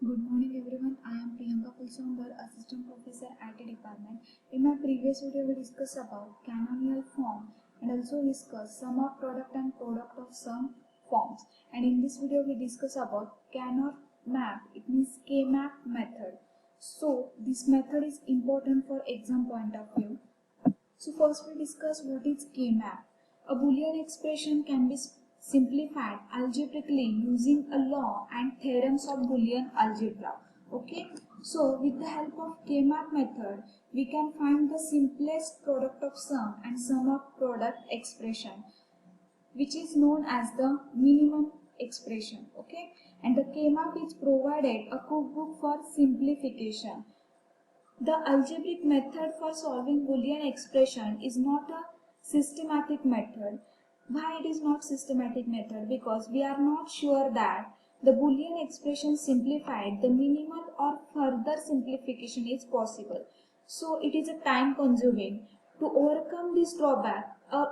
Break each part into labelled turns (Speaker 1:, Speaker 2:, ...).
Speaker 1: Good morning everyone. I am Priyanka Pulsondar, Assistant Professor IT Department. In my previous video, we discussed about canonical form and also discussed sum of product and product of sum forms. And in this video, we discuss about canor map. It means K-map method. So this method is important for exam point of view. So first we discuss what is K-map. A Boolean expression can be simplified algebraically using a law and theorems of Boolean algebra. Okay, so with the help of K-map method, we can find the simplest product of sum and sum of product expression, which is known as the minimum expression. Okay, and the K-map is provided a cookbook for simplification. The algebraic method for solving Boolean expression is not a systematic method. Why it is not systematic method? Because we are not sure that the Boolean expression simplified, the minimal or further simplification is possible. So it is a time consuming. To overcome this drawback of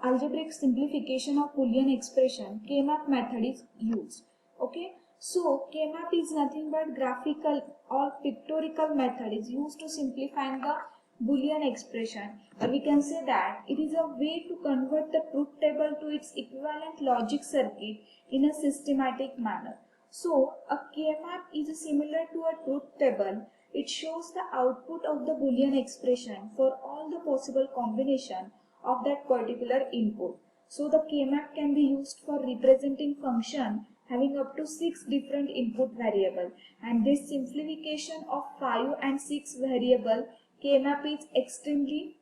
Speaker 1: algebraic simplification of Boolean expression, K-map method is used. Okay. So, K-map is nothing but graphical or pictorial method is used to simplify the Boolean expression, or we can say that it is a way to convert the truth table to its equivalent logic circuit in a systematic manner. So, a K-map is similar to a truth table. It shows the output of the Boolean expression for all the possible combination of that particular input. So, the K-map can be used for representing function having up to 6 different input variable, and this simplification of 5 and 6 variable K-map is extremely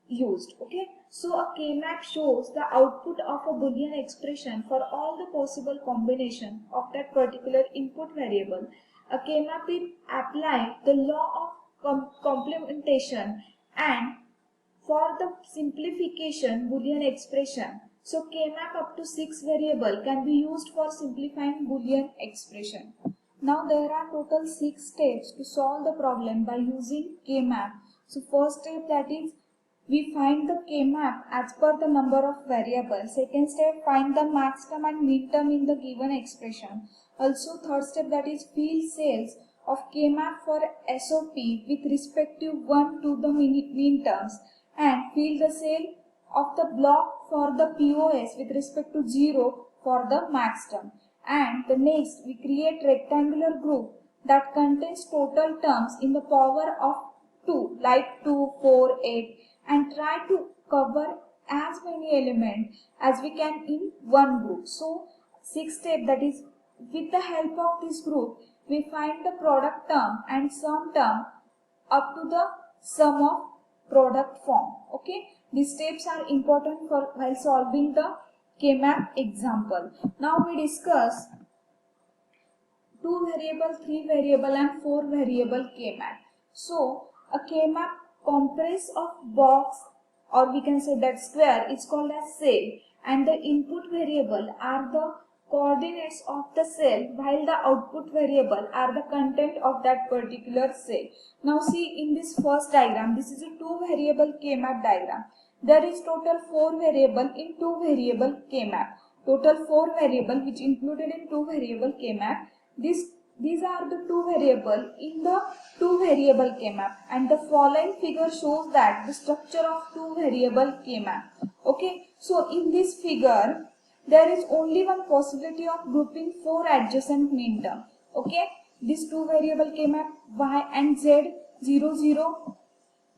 Speaker 1: used. Okay, so a K-map shows the output of a Boolean expression for all the possible combination of that particular input variable. A K-map will apply the law of complementation and for the simplification Boolean expression. So K-map up to 6 variable can be used for simplifying Boolean expression. Now there are total 6 steps to solve the problem by using K-map. So first step, that is we find the K-map as per the number of variables. Second step, find the max term and min term in the given expression. Also third step, that is fill cells of K-map for SOP with respective 1 to the min terms, and fill the cell of the block for the POS with respect to 0 for the max term. And the next, we create rectangular group that contains total terms in the power of 2, like 2, 4, 8, and try to cover as many elements as we can in one group. So, sixth step, that is with the help of this group, we find the product term and sum term up to the sum of product form. Okay, these steps are important for while solving the K-map example. Now we discuss 2 variable, 3 variable and 4 variable K-map. So a K-map comprised of box, or we can say that square, is called as cell, and the input variable are the coordinates of the cell, while the output variable are the content of that particular cell. Now see, in this first diagram, this is a 2 variable K-map diagram. There is total 4 variable in 2 variable K-map. Total 4 variable which included in 2 variable K-map. These are the 2 variable in the 2 variable K-map, and the following figure shows that the structure of 2 variable K-map. Okay, so in this figure there is only one possibility of grouping 4 adjacent min term. Okay, this 2 variable K-map y and z 0 0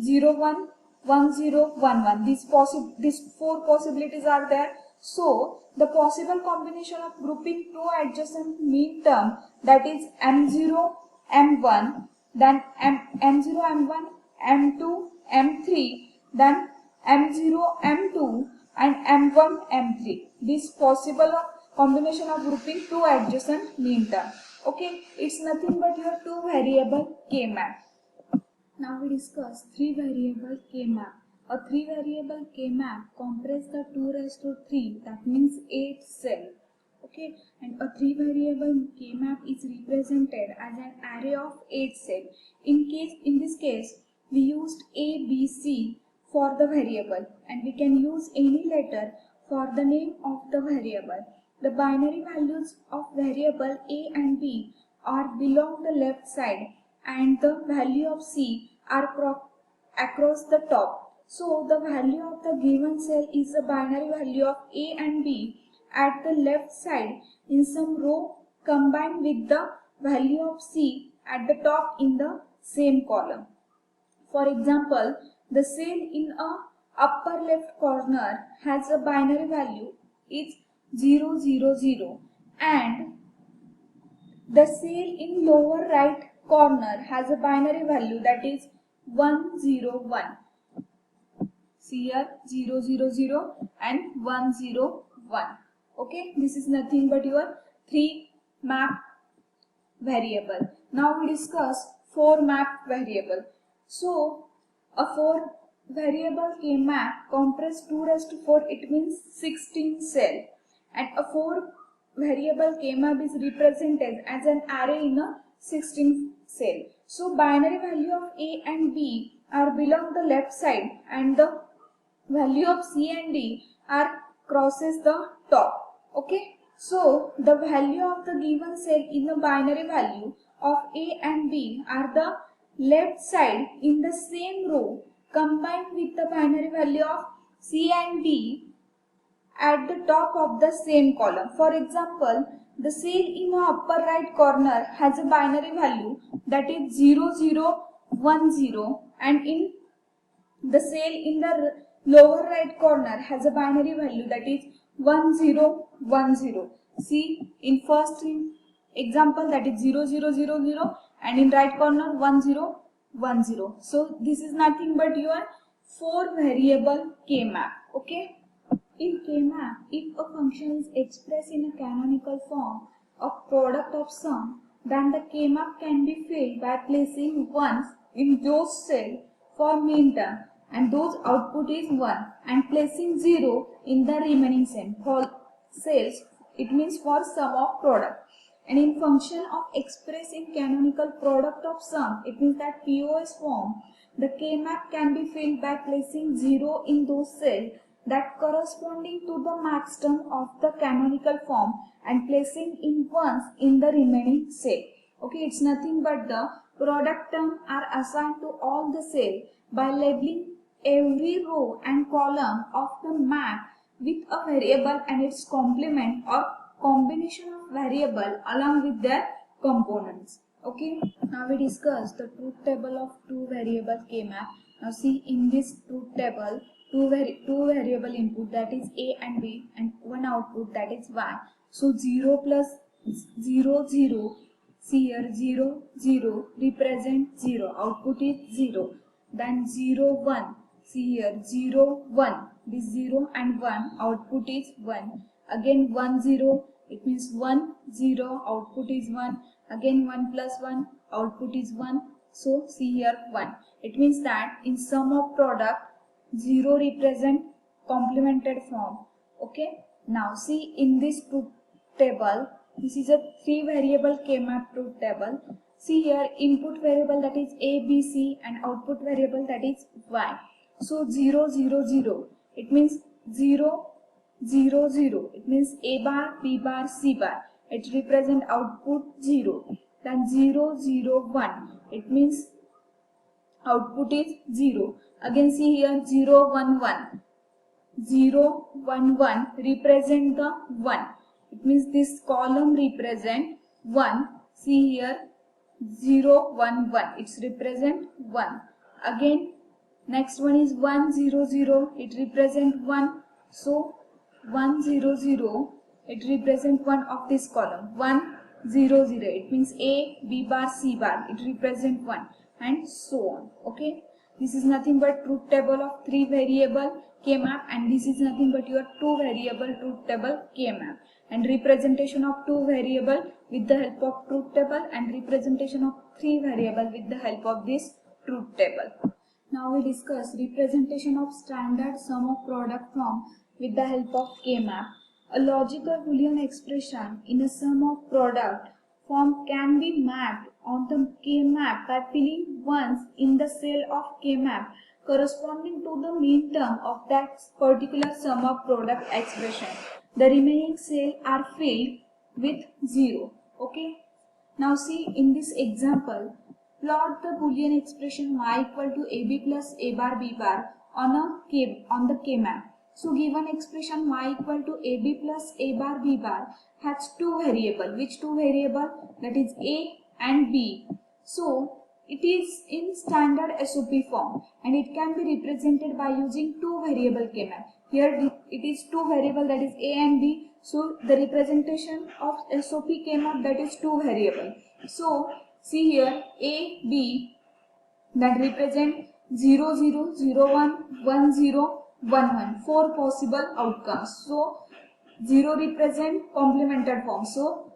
Speaker 1: 0 1 1 0 1 1. These 4 possibilities are there. So the possible combination of grouping 2 adjacent min term, that is m0 m1, then m0 m1 m2 m3, then m0 m2 and m1 m3. This possible combination of grouping 2 adjacent min term. Okay, it's nothing but your 2 variable K-map. Now we discuss 3 variable K-map. A 3 variable K-map comprises the 2 raised to 3, that means 8 cell. Okay, and a 3 variable K-map is represented as an array of 8 cells. In this case, we used A, B, C for the variable, and we can use any letter for the name of the variable. the binary values of variable a and b are belong the left side and the value of c are across the top. So the value of the given cell is the binary value of a and b at the left side in some row combined with the value of c at the top in the same column. For example, the cell in a upper left corner has a binary value is 0, 0, 0, and the cell in lower right corner has a binary value that is 1, 0, 1. See here 0, 0, 0 and 1, 0, 1. Okay, this is nothing but your 3 map variable. Now we discuss 4 map variable. So a 4 variable K map compress 2 raised to 4, it means 16 cell, and a 4 variable K map is represented as an array in a 16 cell. So binary value of A and B are belong the left side and the value of C and D are crosses the top. Okay. So the value of the given cell in the binary value of A and B are the left side in the same row combined with the binary value of C and D at the top of the same column. For example, the cell in the upper right corner has a binary value that is 0, 0, 1, 0, and in the cell in the lower right corner has a binary value that is 1, 0, 1, 0. See, in first example that is 0, 0, 0, 0, and in right corner 1, 0, 1, 0. So this is nothing but your 4 variable K map. Okay. In K map, if a function is expressed in a canonical form of product of sum, then the K map can be filled by placing ones in those cells for mean term, and those output is 1, and placing 0 in the remaining cell for cells, it means for sum of product. And in function of express in canonical product of sum, it means that POS form, the K map can be filled by placing 0 in those cells that corresponding to the max term of the canonical form and placing in ones in the remaining cell. Okay, it's nothing but the product term are assigned to all the cell by labeling every row and column of the map with a variable and its complement or combination of variable along with their components. Okay, now we discuss the truth table of 2 variable K map. Now see, in this truth table, two variable input that is A and B and one output that is Y. So 0 plus 0, 0, see here 0, 0 represent 0, output is 0. Then 0, 1, see here 0, 1, this 0 and 1, output is 1. Again 1, 0, it means 1, 0, output is 1. Again 1 plus 1, output is 1. So see here 1. It means that in sum of product 0 represent complemented form. Okay. Now see, in this truth table, this is a 3 variable K map truth table. See here input variable that is A, B, C and output variable that is Y. So 0, 0, 0. It means 0, 0, 0. It means A bar, B bar, C bar. It represent output 0. Then 0, 0, 1. It means output is 0. Again see here 0, 1, 1. 0, 1, 1 represent the 1. It means this column represent 1. See here 0, 1, 1. It's represent 1. Again next one is 1, 0, 0. It represent 1. So 1, 0, 0. It represent 1 of this column. 1, 0, 0. It means A, B bar, C bar. It represent 1. And so on. Okay, this is nothing but truth table of 3 variable K map, and this is nothing but your 2 variable truth table K map, and representation of 2 variable with the help of truth table and representation of 3 variable with the help of this truth table. Now we discuss representation of standard sum of product form with the help of K map. A logical Boolean expression in a sum of product form can be mapped on the K map by filling ones in the cell of K map corresponding to the mean term of that particular sum of product expression. the remaining cell are filled with 0. Okay. Now see in this example, plot the Boolean expression y equal to ab plus a bar b bar on the K map. So given expression y equal to ab plus a bar b bar has two variable. Which two variable? That is a and b. So it is in standard SOP form and it can be represented by using two variable K map. Here it is two variable, that is a and b. So the representation of SOP K map, that is two variable. So see here a b that represent 0 0 0 1 1 0 1 1, four possible outcomes. So 0 represent complemented form. So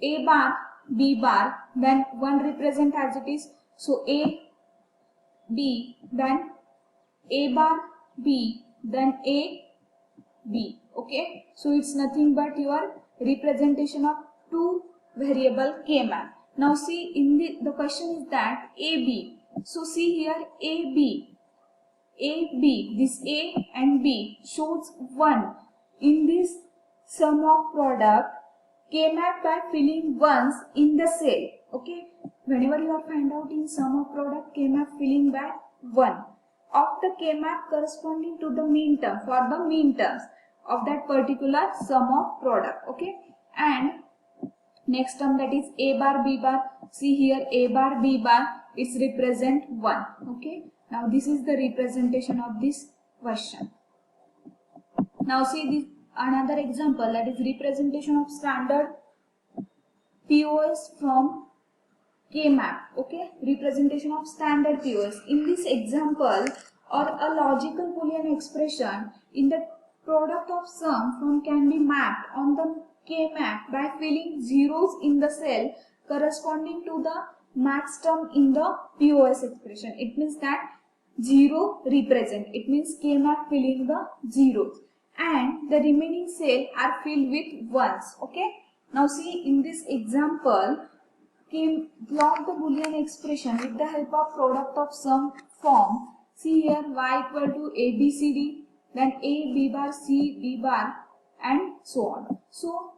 Speaker 1: a bar b bar, then 1 represent as it is. So a b, then a bar b, then a b. Okay, so it's nothing but your representation of two variable K map. Now see in the question is that a b. So see here a b, this a and b shows 1 in this sum of product K map by filling ones in the cell. Okay, whenever you are find out in sum of product K map filling by 1 of the K map corresponding to the mean term, for the mean terms of that particular sum of product. Okay, and next term, that is a bar b bar. See here a bar b bar, it's represent 1. Okay, now this is the representation of this question. Now see this another example, that is representation of standard POS from K map. Okay, representation of standard POS. In this example, or a logical Boolean expression in the product of sum from can be mapped on the K map by filling zeros in the cell corresponding to the max term in the POS expression. It means that 0 represent, it means K map filling the zeros and the remaining cell are filled with ones. Okay, now see in this example, plot the Boolean expression with the help of product of sum form. See here y equal to a b c d, then a b bar c d bar and so on. So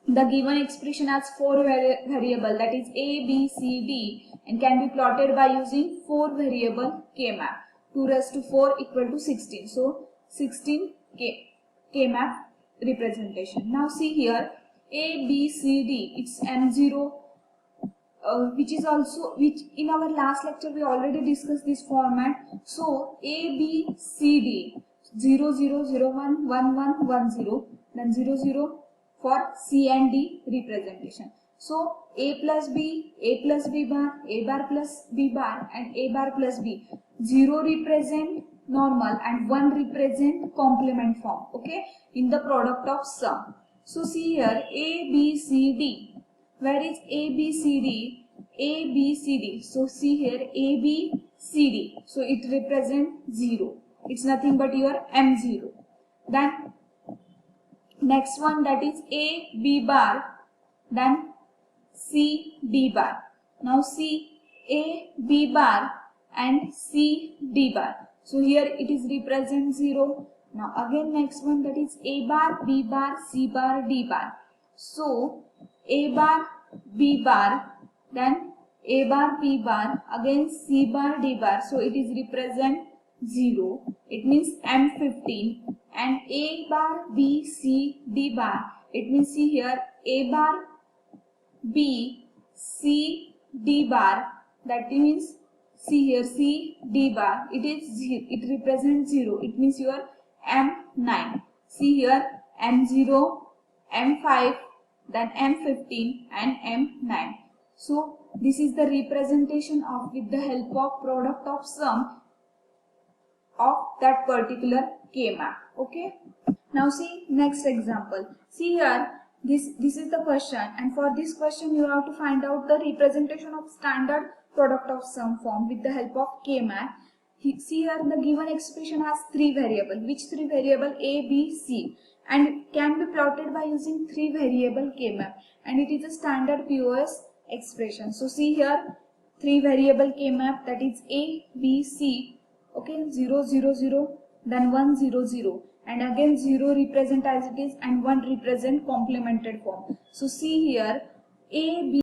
Speaker 1: the given expression has four variable, that is a b c d, and can be plotted by using four variable K map. 2 raised to 4 equal to 16. So 16 K map representation. Now see here a b c d, it's m0, which in our last lecture we already discussed this format. So a b c d 0 0 0 1 1 1 1 0, then 0 0 for C and D representation. So a plus b bar, a bar plus b bar and a bar plus b. 0 represent normal and 1 represent complement form. Okay, in the product of sum. So see here a b c d. Where is a b c d? A b c d. So see here a b c d. So it represents 0. It's nothing but your m0. Then next one, that is a b bar, then c d bar. Now see a b bar and c d bar. So here it is represent 0. Now again next one, that is a bar b bar c bar d bar. So a bar b bar, then a bar b bar, again c bar d bar. So it is represent 0. It means m15. And a bar b c d bar, it means see here a bar b c d bar, that means see here c d bar, it represents 0. It means your m9. See here m0, m5, then m15 and m9. So this is the representation of with the help of product of sum of that particular K map. Okay, now see next example. See here this is the question, and for this question you have to find out the representation of standard product of sum form with the help of K map. See here the given expression has three variable. Which three variable? A, B, C, and it can be plotted by using three variable K map, and it is a standard POS expression. So see here three variable K map, that is A, B, C. Okay, 0 0 0, then 1 0 0, and again 0 represent as it is and 1 represent complemented form. So see here, A, B